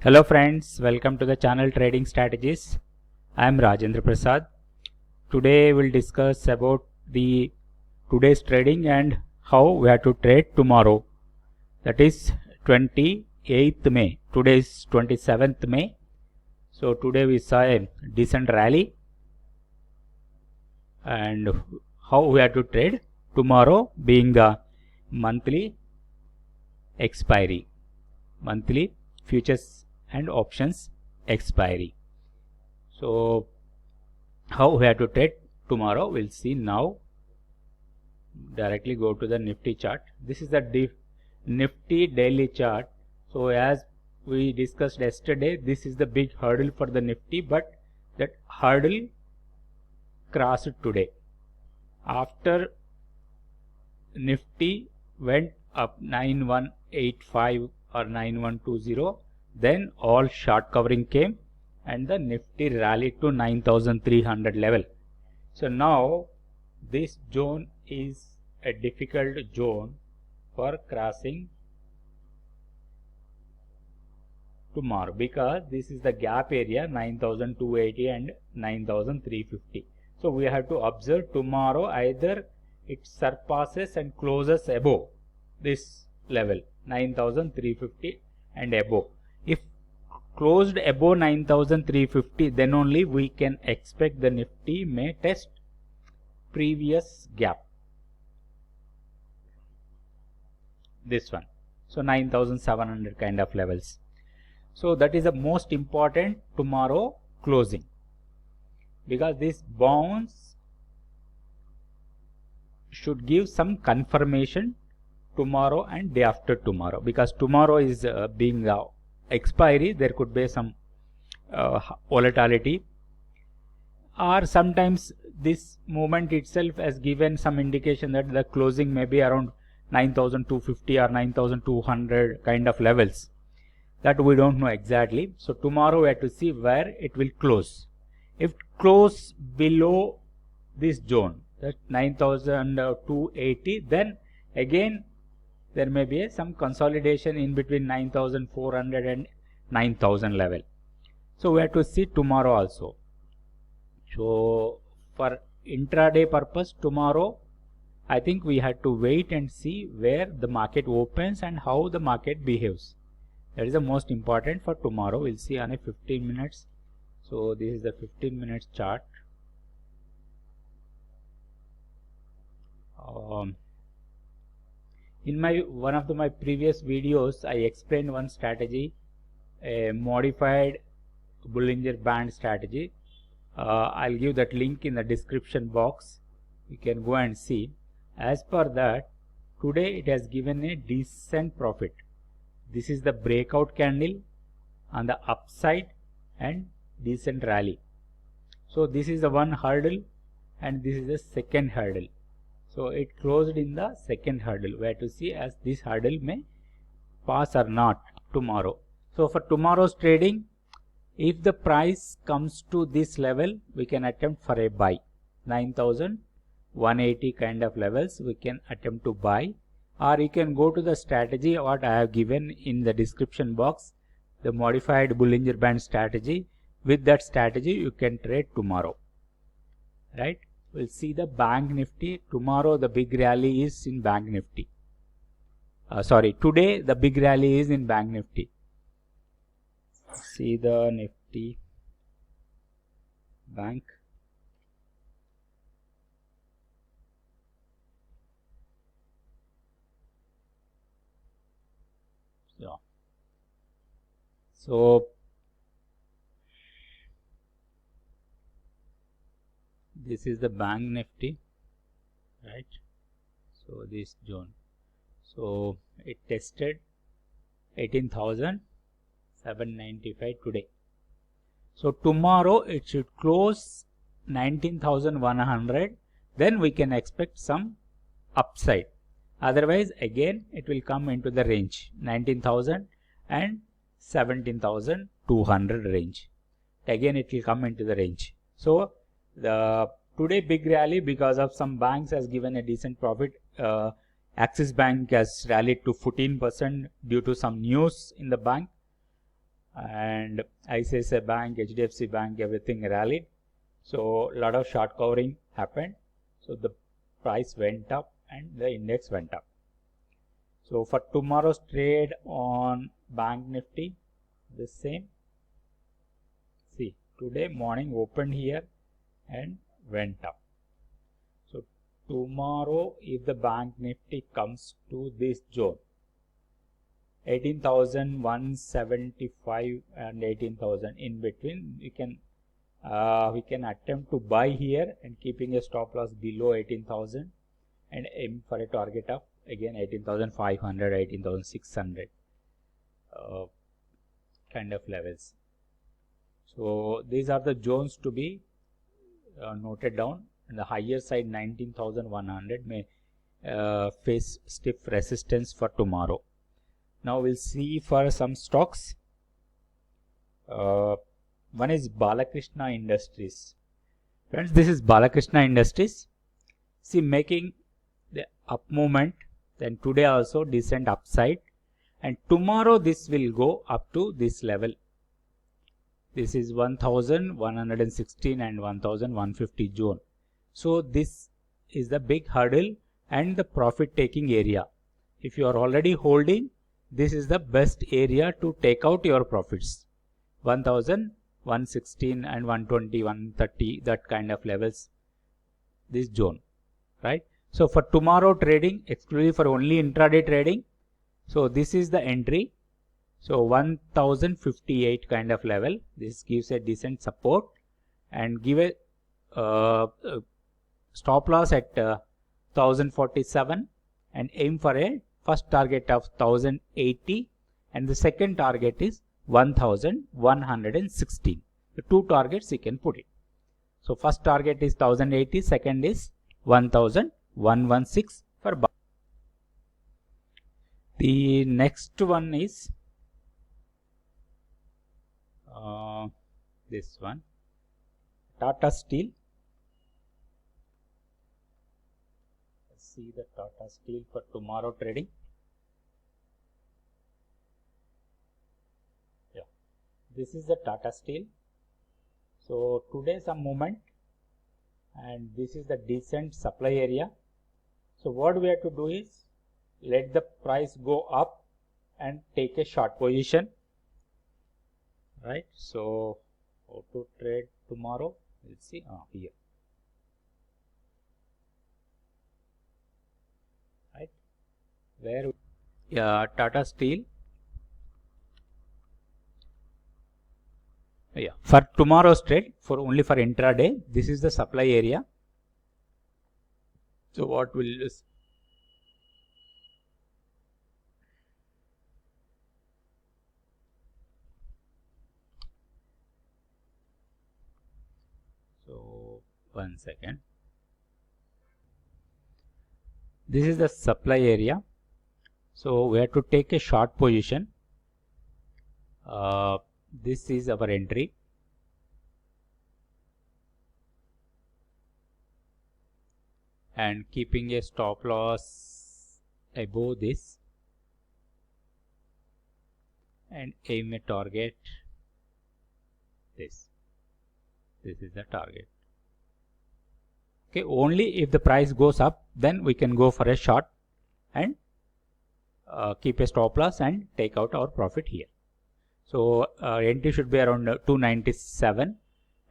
Hello friends, welcome to the channel Trading Strategies. I am Rajendra Prasad. Today we'll discuss about the today's trading and how we have to trade tomorrow. That is 28th May. Today is 27th May. So today we saw a decent rally and how we have to trade tomorrow being the monthly expiry, monthly futures and options expiry. So how we have to trade tomorrow, we'll see now. Directly go to the Nifty chart. This is the Nifty daily chart. So as we discussed yesterday, this is the big hurdle for the Nifty, but that hurdle crossed today. After Nifty went up 9185 or 9120, then all short covering came and the Nifty rallied to 9300 level. So now this zone is a difficult zone for crossing tomorrow because this is the gap area 9280 and 9350. So we have to observe tomorrow either it surpasses and closes above this level 9350 and above. If closed above 9350, then only we can expect the Nifty may test previous gap, this one, so 9700 kind of levels. So that is the most important tomorrow closing, because this bounce should give some confirmation tomorrow and day after tomorrow, because tomorrow is being the expiry, there could be some volatility, or sometimes this movement itself has given some indication that the closing may be around 9250 or 9200 kind of levels, that we don't know exactly. So tomorrow we have to see where it will close. If it close below this zone, that 9280, then again there may be some consolidation in between 9400 and 9000 level. So we have to see tomorrow also. So for intraday purpose, tomorrow I think we had to wait and see where the market opens and how the market behaves. That is the most important for tomorrow. We'll see on a 15 minutes. So this is the 15 minutes chart. In one of my previous videos, I explained one strategy, a modified Bollinger Band strategy. I'll give that link in the description box. You can go and see. As per that, today it has given a decent profit. This is the breakout candle on the upside and decent rally. So this is the one hurdle and this is the second hurdle. So it closed in the second hurdle. We have to see as this hurdle may pass or not tomorrow. So for tomorrow's trading, if the price comes to this level, we can attempt for a buy. 9180 kind of levels we can attempt to buy, or you can go to the strategy what I have given in the description box, the modified Bollinger Band strategy. With that strategy you can trade tomorrow, right? We'll see the Bank Nifty. Tomorrow the big rally is in Bank Nifty. Today the big rally is in Bank Nifty. See the Nifty Bank. So this is the Bank Nifty, right? So this zone, so it tested 18,795 today. So tomorrow it should close 19,100, then we can expect some upside. Otherwise again it will come into the range 19,000 and 17,200 range. Again it will come into the range. So the today big rally because of some banks has given a decent profit. Axis Bank has rallied to 14% due to some news in the bank. and ICICI Bank, HDFC Bank, everything rallied. So a lot of short covering happened. So the price went up and the index went up. So for tomorrow's trade on Bank Nifty, the same. See, today morning opened here and went up. So tomorrow, if the Bank Nifty comes to this zone, 18,175 and 18,000 in between, we can attempt to buy here and keeping a stop loss below 18,000 and aim for a target of again 18,500, 18,600 kind of levels. So these are the zones to be noted down. And the higher side 19,100 may face stiff resistance for tomorrow. Now we'll see for some stocks. One is Balakrishna Industries. Friends, this is Balakrishna Industries. See, making the up movement, then today also decent upside, and tomorrow this will go up to this level. This is 1116 and 1150 zone. So this is the big hurdle and the profit taking area. If you are already holding, this is the best area to take out your profits. 1116 and 120, 130, that kind of levels, this zone, right? So for tomorrow trading, exclusively for only intraday trading, so this is the entry. So 1058 kind of level, this gives a decent support, and give a stop loss at 1047 and aim for a first target of 1080 and the second target is 1116. The two targets you can put it. So first target is 1080, second is 1116 for buy. The next one is this one, Tata Steel. Let's see the Tata Steel for tomorrow trading. Yeah, this is the Tata Steel. So today some movement, and this is the decent supply area. So what we have to do is let the price go up and take a short position, right? So how to trade tomorrow, let's see here, right, where Tata Steel. Yeah, for tomorrow's trade, for only for intraday, this is the supply area. So what will this? So 1 second. This is the supply area. So we have to take a short position. This is our entry. And keeping a stop loss above this and aim a target this. This is the target. Okay, only if the price goes up, then we can go for a short and keep a stop loss and take out our profit here. So entry should be around 297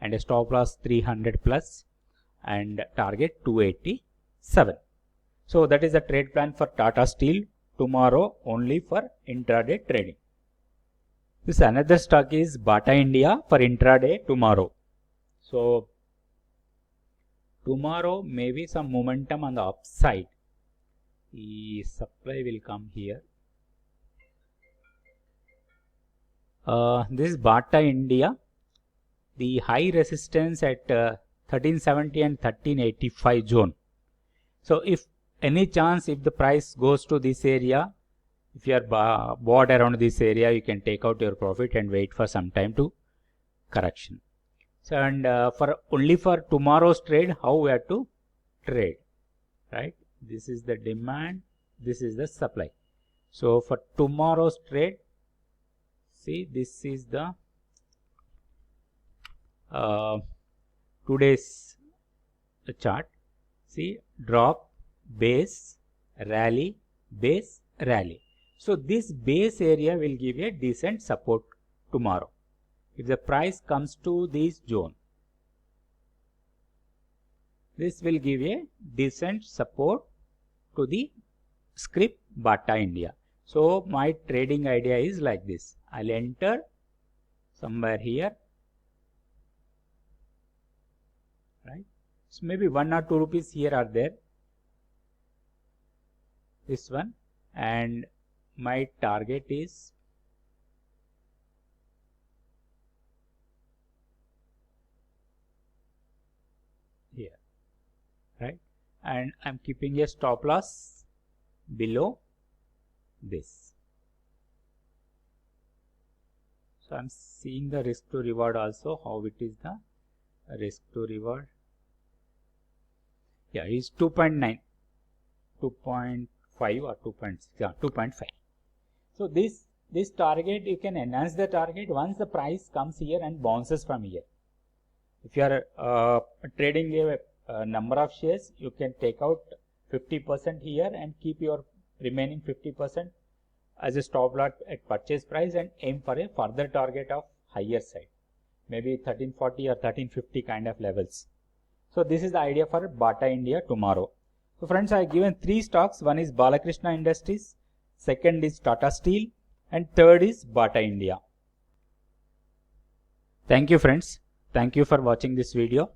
and a stop loss 300 plus and target 287. So that is the trade plan for Tata Steel tomorrow, only for intraday trading. This another stock is Bata India for intraday tomorrow. So tomorrow maybe some momentum on the upside. The supply will come here. This is Bata India. The high resistance at 1370 and 1385 zone. So if any chance, if the price goes to this area, if you are bought around this area, you can take out your profit and wait for some time to correction. So and for only for tomorrow's trade, how we have to trade, right? This is the demand, this is the supply. So for tomorrow's trade, See, this is the today's chart. See, drop, base, rally, base, rally. So this base area will give a decent support tomorrow. If the price comes to this zone, this will give a decent support to the script Bata India. So my trading idea is like this. I'll enter somewhere here, right? So maybe 1 or 2 rupees here are there. This one, and my target is here, right? And I'm keeping a stop loss below this. So I'm seeing the risk to reward also, how it is the risk to reward. Yeah, it's 2.9, 2.5 or 2.6, yeah, 2.5. So this target, you can enhance the target once the price comes here and bounces from here. If you are trading a number of shares, you can take out 50% here and keep your remaining 50% as a stop loss at purchase price and aim for a further target of higher side, maybe 1340 or 1350 kind of levels. So this is the idea for Bata India tomorrow. So friends, I have given 3 stocks. One is Balakrishna Industries, second is Tata Steel, and third is Bata India. Thank you friends. Thank you for watching this video.